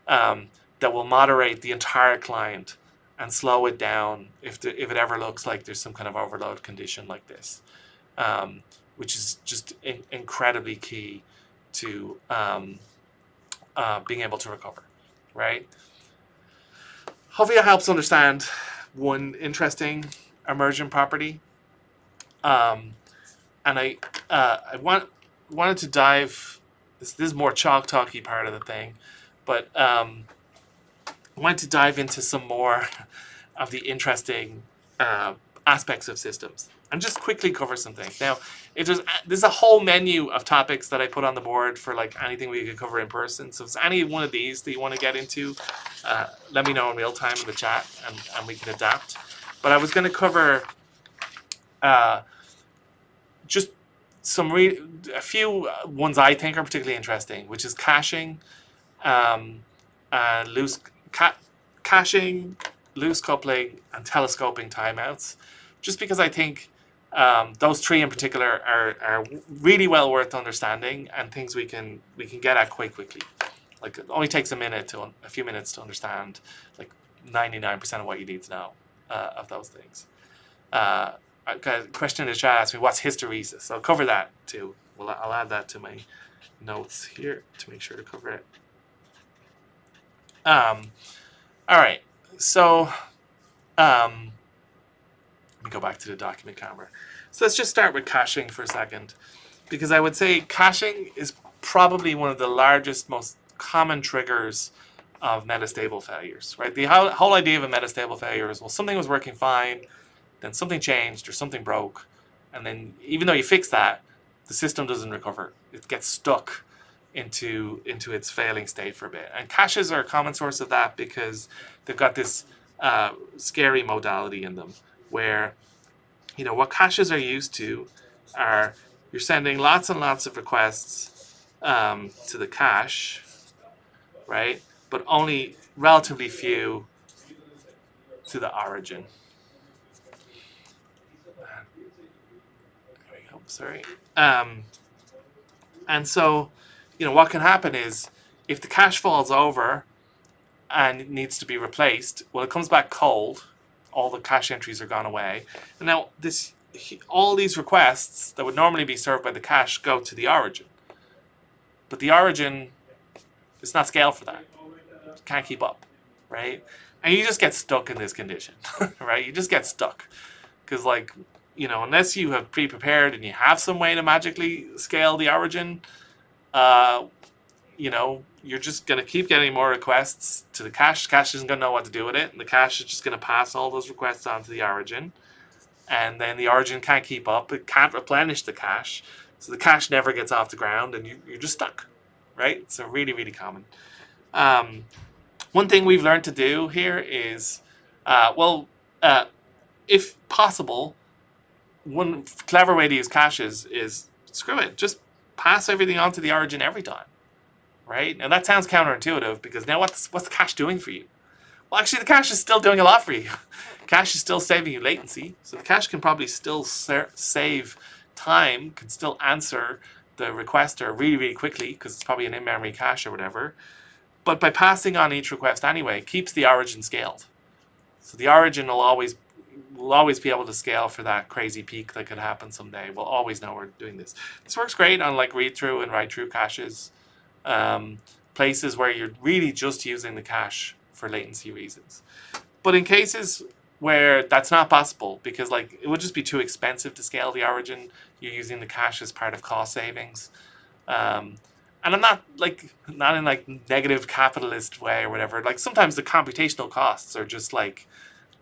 that will moderate the entire client and slow it down if it ever looks like there's some kind of overload condition like this, which is just incredibly key to being able to recover, right? Hopefully that helps understand one interesting emergent property. And I wanted to dive, this is more chalk talky part of the thing, but I wanted to dive into some more the interesting aspects of systems, and just quickly cover some things. Now, if there's a whole menu of topics that I put on the board for like anything we could cover in person. So if there's any one of these that you want to get into, let me know in real time in the chat, and we can adapt. But I was going to cover just a few ones I think are particularly interesting, which is caching, loose caching, loose coupling, and telescoping timeouts. Just because I think those three in particular are really well worth understanding, and things we can get at quite quickly. Like, it only takes a few minutes to understand like 99% of what you need to know of those things. A question in the chat asked me, what's hysteresis? I'll cover that too. Well, I'll add that to my notes here to make sure to cover it. All right, so let me go back to the document camera. So let's just start with caching for a second, because I would say caching is probably one of the largest, most common triggers of metastable failures, right? The whole idea of a metastable failure is, well, something was working fine, then something changed or something broke, and then even though you fix that, the system doesn't recover. It gets stuck into its failing state for a bit. And caches are a common source of that because they've got this scary modality in them where, you know, what caches are used to are you're sending lots and lots of requests to the cache, right? But only relatively few to the origin. There we go, sorry. And so, you know, what can happen is if the cache falls over and it needs to be replaced, well, it comes back cold. All the cache entries are gone away. And now all these requests that would normally be served by the cache go to the origin. But the origin is not scaled for that. It can't keep up, right? And you just get stuck in this condition, right? You just get stuck. Because, like, you know, unless you have pre-prepared and you have some way to magically scale the origin, you know, you're just going to keep getting more requests to the cache. The cache isn't going to know what to do with it. And the cache is just going to pass all those requests on to the origin. And then the origin can't keep up. It can't replenish the cache. So the cache never gets off the ground and you're just stuck, right? So really, really common. One thing we've learned to do here is, if possible, one clever way to use caches is, screw it, just pass everything onto the origin every time, right? Now that sounds counterintuitive because now what's the cache doing for you? Well, actually, the cache is still doing a lot for you. Cache is still saving you latency, so the cache can probably still save time, can still answer the requester really, really quickly because it's probably an in-memory cache or whatever. But by passing on each request anyway, it keeps the origin scaled. So the origin will always be able to scale for that crazy peak that could happen someday. We'll always know we're doing this. This works great on like read-through and write-through caches, places where you're really just using the cache for latency reasons. But in cases where that's not possible, because like it would just be too expensive to scale the origin, you're using the cache as part of cost savings. And I'm not in like negative capitalist way or whatever. Like sometimes the computational costs are just like,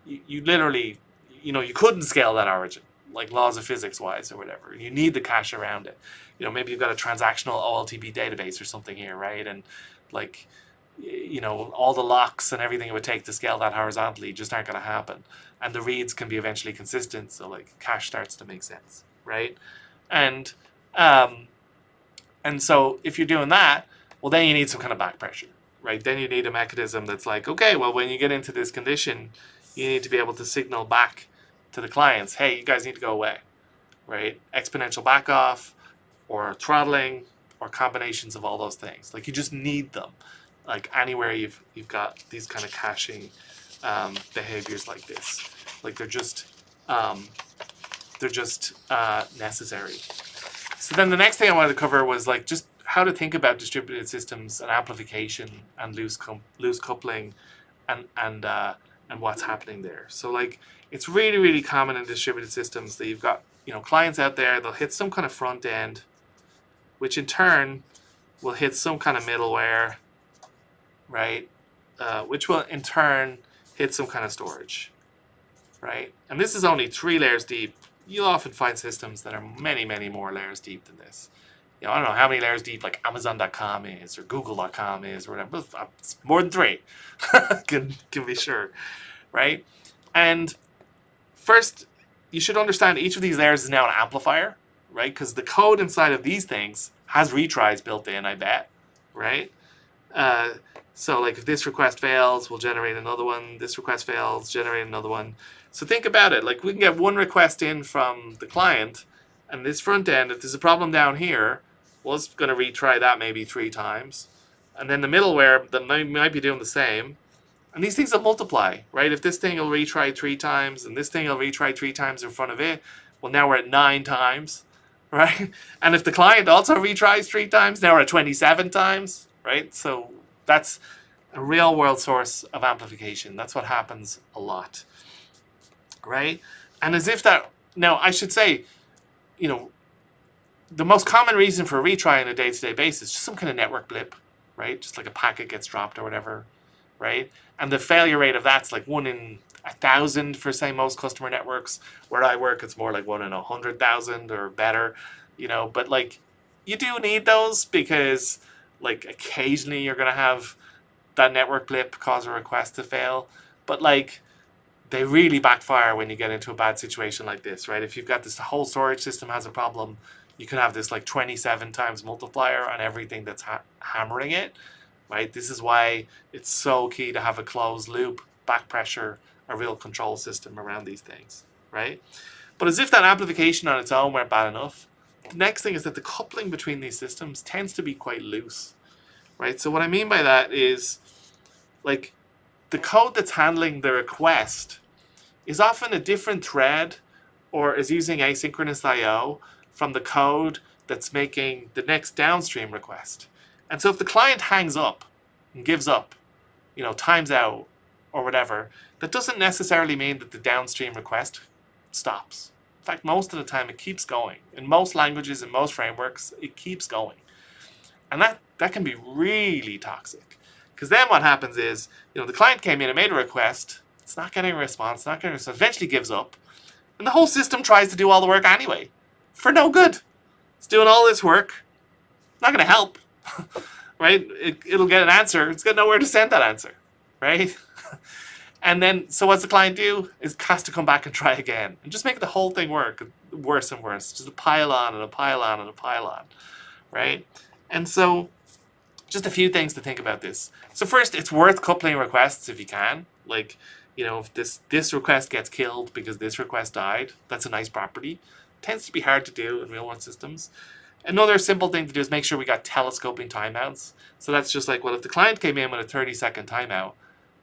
you literally, you know, you couldn't scale that origin, like laws of physics wise or whatever. You need the cache around it. You know, maybe you've got a transactional OLTP database or something here, right? And like, you know, all the locks and everything it would take to scale that horizontally just aren't going to happen. And the reads can be eventually consistent, so like cache starts to make sense, right? And so if you're doing that, well, then you need some kind of back pressure, right? Then you need a mechanism that's like, okay, well, when you get into this condition, you need to be able to signal back to the clients, hey, you guys need to go away, right? Exponential back off or throttling or combinations of all those things. Like you just need them. Like anywhere you've got these kind of caching behaviors like this, like they're just necessary. So then the next thing I wanted to cover was like just how to think about distributed systems and amplification and loose coupling and what's happening there. So like it's really, really common in distributed systems that you've got, you know, clients out there, they'll hit some kind of front end, which in turn will hit some kind of middleware, right? Which will in turn hit some kind of storage, right? And this is only 3 layers deep. You'll often find systems that are many, many more layers deep than this. You know, I don't know how many layers deep like Amazon.com is or Google.com is or whatever. It's more than 3. can be sure, right? And first, you should understand each of these layers is now an amplifier, right? Because the code inside of these things has retries built in, I bet, right? So like if this request fails, we'll generate another one. This request fails, generate another one. So think about it. Like we can get one request in from the client, and this front end, if there's a problem down here, well, it's going to retry that maybe 3 times. And then the middleware that might be doing the same. And these things will multiply, right? If this thing will retry 3 times and this thing will retry 3 times in front of it, well, now we're at 9 times, right? And if the client also retries 3 times, now we're at 27 times, right? So that's a real world source of amplification. That's what happens a lot, right? And as if that, now I should say, you know, the most common reason for a retry on a day-to-day basis is just some kind of network blip, right? Just like a packet gets dropped or whatever, right? And the failure rate of that's like 1 in 1,000 for, say, most customer networks. Where I work, it's more like 1 in 100,000 or better, you know. But like, you do need those because, like, occasionally you're gonna have that network blip cause a request to fail. But like, they really backfire when you get into a bad situation like this, right? If you've got this, the whole storage system has a problem, you can have this like 27 times multiplier on everything that's hammering it, right? This is why it's so key to have a closed loop, back pressure, a real control system around these things, right? But as if that amplification on its own weren't bad enough, the next thing is that the coupling between these systems tends to be quite loose, right? So what I mean by that is, like, the code that's handling the request is often a different thread or is using asynchronous I/O from the code that's making the next downstream request. And so if the client hangs up and gives up, you know, times out or whatever, that doesn't necessarily mean that the downstream request stops. In fact, most of the time it keeps going. In most languages, in most frameworks, it keeps going. And that can be really toxic. Because then what happens is, you know, the client came in and made a request, it's not getting a response, eventually gives up, and the whole system tries to do all the work anyway, for no good. It's doing all this work, not going to help, right? It'll get an answer, it's got nowhere to send that answer, right? And then, so what's the client do? Is has to come back and try again, and just make the whole thing work worse and worse, just a pile on and a pile on and a pile on, right? And so, just a few things to think about this. So first, it's worth coupling requests if you can. Like, you know, if this request gets killed because this request died, that's a nice property. It tends to be hard to do in real-world systems. Another simple thing to do is make sure we got telescoping timeouts. So that's just like, well, if the client came in with a 30-second timeout,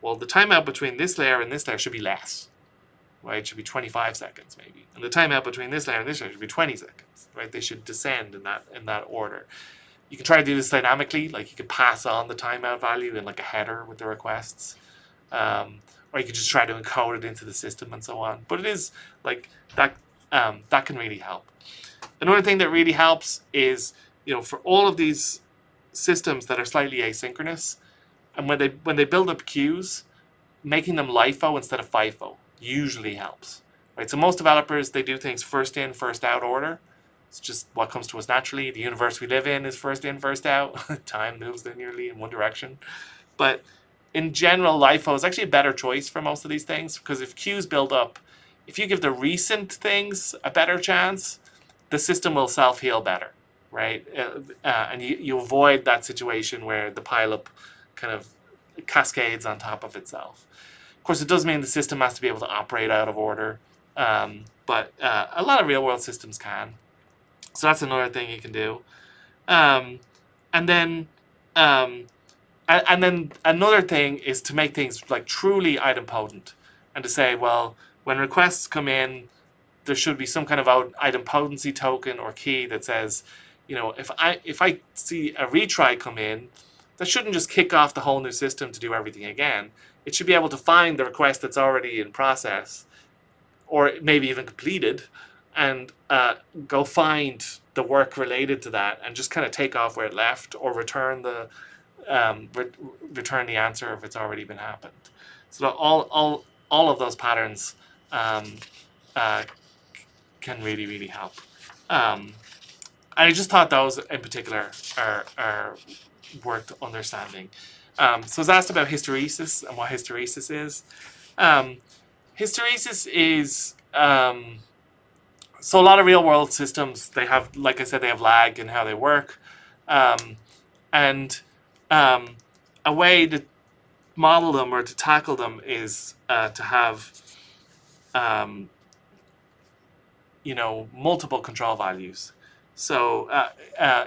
well, the timeout between this layer and this layer should be less, right? It should be 25 seconds maybe. And the timeout between this layer and this layer should be 20 seconds, right? They should descend in that order. You can try to do this dynamically, like you can pass on the timeout value in like a header with the requests, or you can just try to encode it into the system and so on. But it is like that can really help. Another thing that really helps is, you know, for all of these systems that are slightly asynchronous, and when they build up queues, making them LIFO instead of FIFO usually helps, right? So most developers, they do things first in, first out order. It's just what comes to us naturally. The universe we live in is first in, first out. Time moves linearly in one direction. But in general, LIFO is actually a better choice for most of these things, because if queues build up, if you give the recent things a better chance, the system will self-heal better, right? And you avoid that situation where the pileup kind of cascades on top of itself. Of course, it does mean the system has to be able to operate out of order, but a lot of real-world systems can. So that's another thing you can do. And then another thing is to make things like truly idempotent, and to say, well, when requests come in, there should be some kind of idempotency token or key that says, you know, if I see a retry come in, that shouldn't just kick off the whole new system to do everything again. It should be able to find the request that's already in process, or maybe even completed, and go find the work related to that and just kind of take off where it left, or return the answer if it's already been happened. So that all of those patterns um, uh, can really, really help. And I just thought those in particular are worth understanding. So I was asked about hysteresis and what hysteresis is. Hysteresis is so a lot of real world systems, they have, like I said, they have lag in how they work, and a way to model them or to tackle them is to have multiple control values. So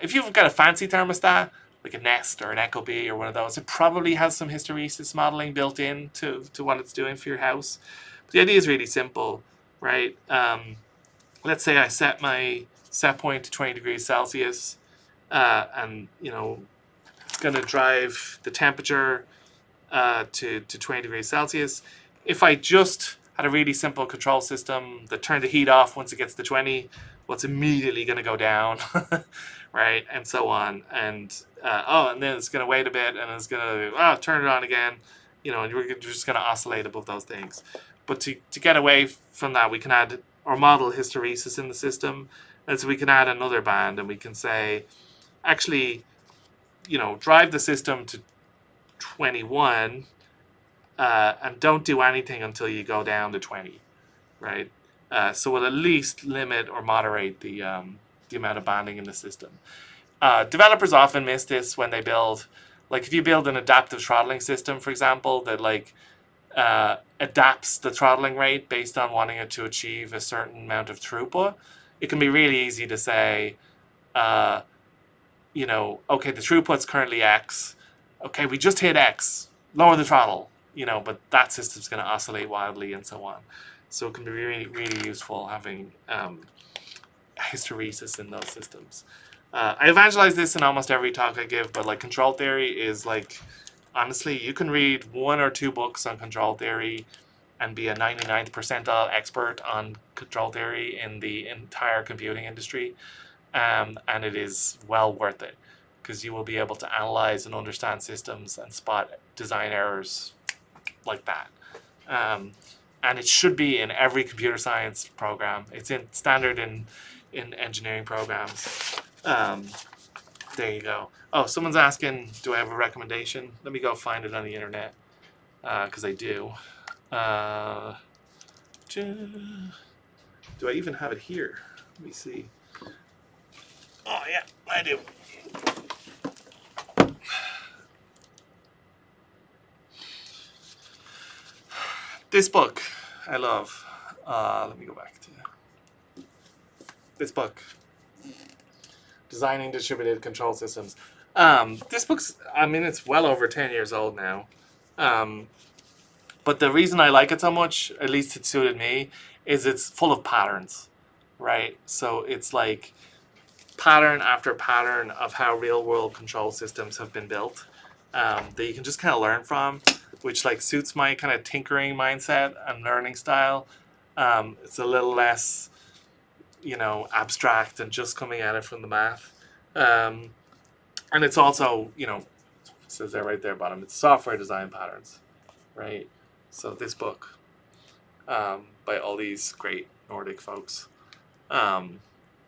if you've got a fancy thermostat, like a Nest or an ecobee or one of those, it probably has some hysteresis modeling built in to what it's doing for your house. But the idea is really simple, right? Let's say I set my set point to 20 degrees Celsius, and it's going to drive the temperature to 20 degrees Celsius. If I just had a really simple control system that turned the heat off once it gets to 20, well, it's immediately going to go down, right? And so on. And and then it's going to wait a bit, and it's going to turn it on again. And you're just going to oscillate above those things. But to get away from that, we can add or model hysteresis in the system. And so we can add another band, and we can say, actually, drive the system to 21, and don't do anything until you go down to 20, right? So we'll at least limit or moderate the amount of banding in the system. Developers often miss this when they build, like if you build an adaptive throttling system, for example, that adapts the throttling rate based on wanting it to achieve a certain amount of throughput. It can be really easy to say, okay, the throughput's currently X. Okay, we just hit X. Lower the throttle, but that system's going to oscillate wildly and so on. So it can be really, really useful having hysteresis in those systems. I evangelize this in almost every talk I give, but control theory is honestly, you can read 1 or 2 books on control theory and be a 99th percentile expert on control theory in the entire computing industry. And it is well worth it, because you will be able to analyze and understand systems and spot design errors like that. And it should be in every computer science program. It's standard in engineering programs. There you go. Oh, someone's asking, do I have a recommendation? Let me go find it on the internet, because I do. Do I even have it here? Let me see. Oh, yeah, I do. This book I love. Let me go back to this book, Designing Distributed Control Systems. This book's, it's well over 10 years old now. But the reason I like it so much, at least it suited me, is it's full of patterns, right? So it's like pattern after pattern of how real world control systems have been built, that you can just kind of learn from, which suits my kind of tinkering mindset and learning style. It's a little less, abstract and just coming at it from the math. And it's also, it says there right there bottom, it's software design patterns, right? So this book, by all these great Nordic folks.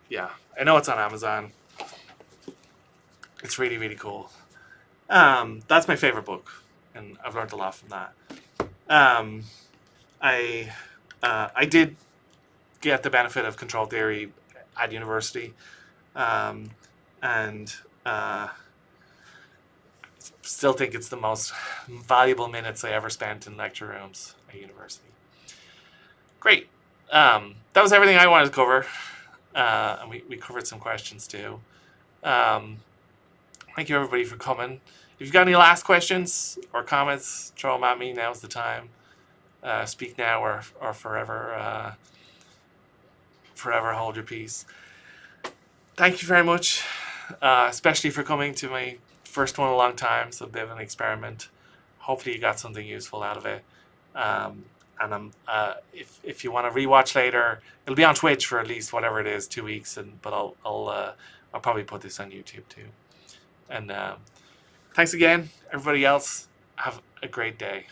Yeah, I know it's on Amazon. It's really, really cool. That's my favorite book, and I've learned a lot from that. I did get the benefit of control theory at university, and still think it's the most valuable minutes I ever spent in lecture rooms at university. Great. That was everything I wanted to cover. And we covered some questions too. Thank you everybody for coming. If you've got any last questions or comments, throw them at me. Now's the time. Speak now or forever hold your peace. Thank you very much, especially for coming to my first one in a long time. So a bit of an experiment. Hopefully you got something useful out of it. And if you want to rewatch later, it'll be on Twitch for at least whatever it is, 2 weeks. But I'll probably put this on YouTube too. And thanks again, everybody else. Have a great day.